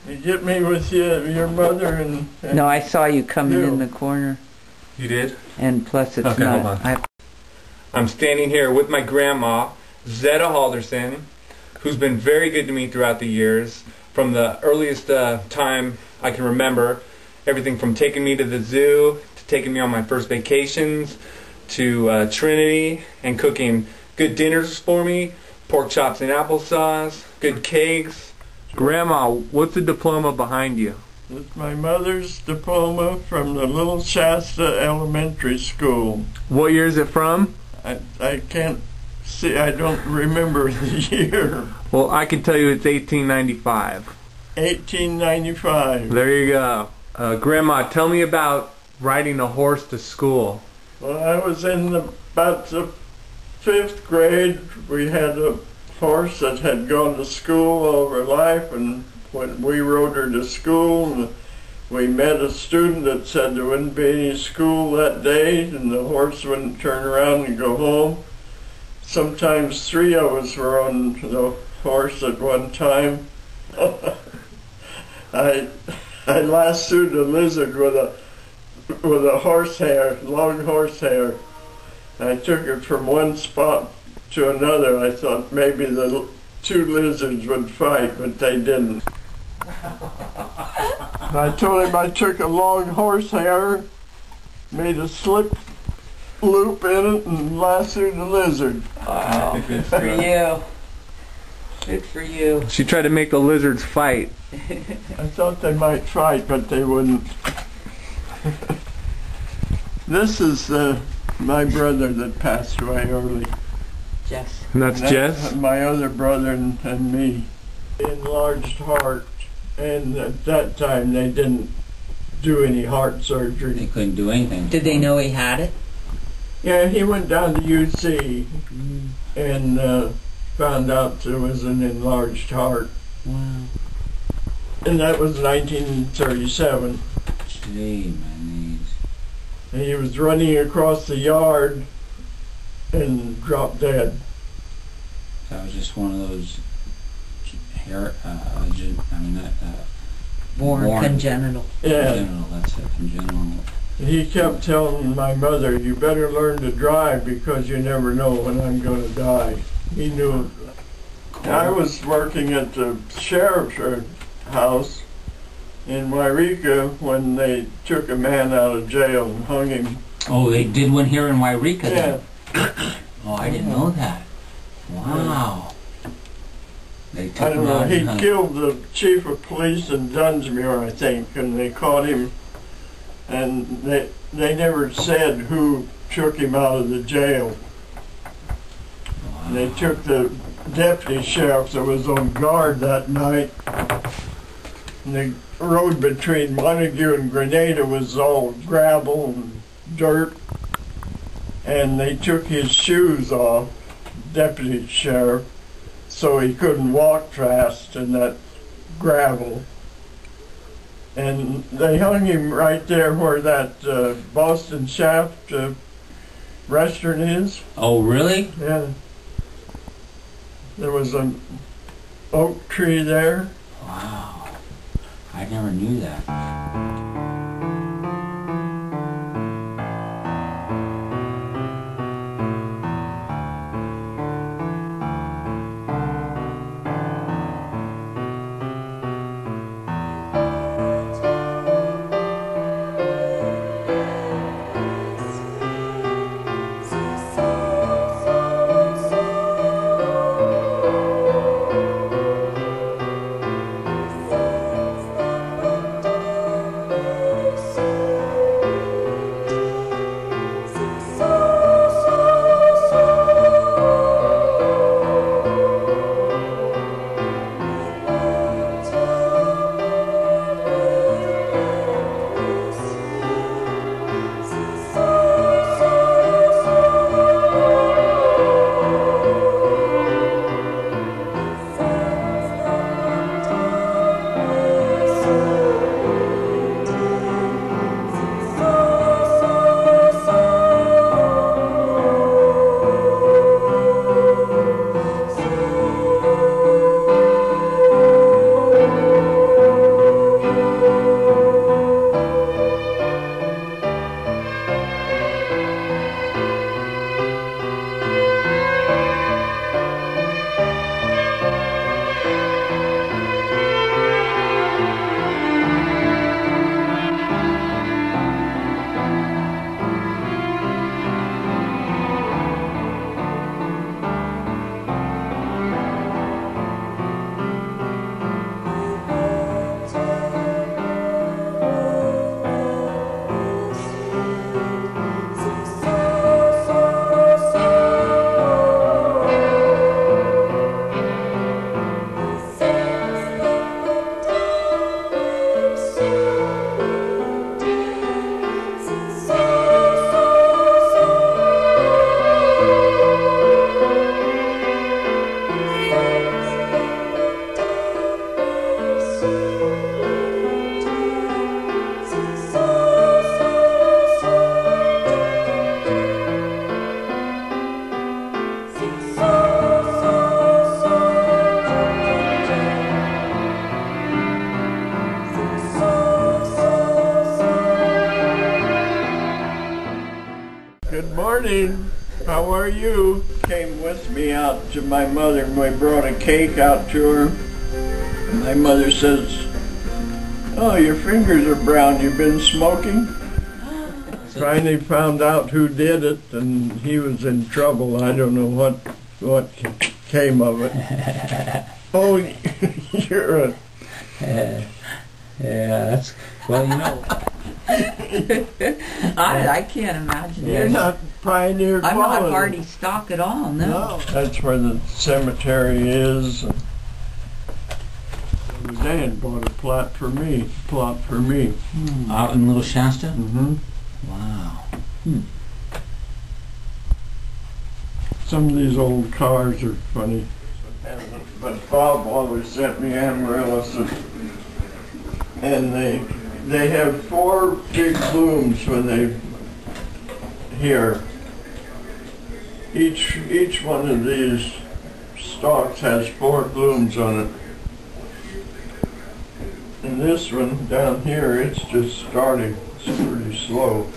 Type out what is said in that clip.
You get me with your mother and No, I saw you coming you. in the corner. You did? And plus it's Okay, not. hold on. I'm standing here with my grandma, Zetta Halldorson, who's been very good to me throughout the years, from the earliest time I can remember. Everything from taking me to the zoo, to taking me on my first vacations, to Trinity, and cooking good dinners for me, pork chops and applesauce, good cakes. Grandma, what's the diploma behind you? it's my mother's diploma from the Little Shasta Elementary School. What year is it from? I can't see, I don't remember the year. Well, I can tell you it's 1895. 1895. There you go. Grandma, tell me about riding a horse to school. Well, I was in about the 5th grade. We had a horse that had gone to school all her life, and when we rode her to school, and we met a student that said there wouldn't be any school that day, and the horse wouldn't turn around and go home. Sometimes 3 of us were on the horse at one time. I lassoed a lizard with a horsehair, long horsehair. I took it from one spot to another. I thought maybe the 2 lizards would fight, but they didn't. I told him I took a long horsehair, made a slip loop in it, and lassoed the lizard. Wow, good for you. Good for you. She tried to make the lizards fight. I thought they might fight, but they wouldn't. This is my brother that passed away early. Jess. And that's Jess? My other brother and me. Enlarged heart, and at that time they didn't do any heart They surgery. couldn't do anything. Did they know he had it? Yeah, he went down to UC and found out there was an enlarged heart. Wow. And that was 1937. Gee, my knees. And he was running across the yard and dropped dead. That was just one of those hair, Born congenital. Yeah. congenital, that's it, congenital. He kept telling my mother, you better learn to drive because you never know when I'm going to die. He knew. I was working at the sheriff's house in Wairika when they took a man out of jail and hung him. Oh, they did one here in Wairika Yeah. then? Oh, I didn't know that. Wow. They took I don't him know, out he and hung- killed the chief of police in Dunsmuir, I think, and they caught him, and they never said who took him out of the jail. Wow. They took the deputy sheriff that was on guard that night, and the road between Montague and Grenada was all gravel and dirt, and they took his shoes off, deputy sheriff, so he couldn't walk fast in that gravel. And they hung him right there where that Boston Shaft restaurant is. Oh, really? Yeah. There was an oak tree there. Wow. I never knew that. morning. How are you? Came with me out to my mother and we brought a cake out to her. My mother says, "Oh, your fingers are brown. You've been smoking?" Finally found out who did it, and he was in trouble. I don't know what came of it. Oh, you're a... Yeah, that's, well, you know. I can't imagine. You're not Pioneer I'm quality. not hardy stock at all, no. No, that's where the cemetery is. Dan bought a plot for me. Out in Little Shasta? Mm-hmm. Wow. Some of these old cars are funny. But Bob always sent me amaryllis, and they have 4 big blooms when they here. Each one of these stalks has 4 blooms on it. And this one down here, it's just starting. It's pretty slow.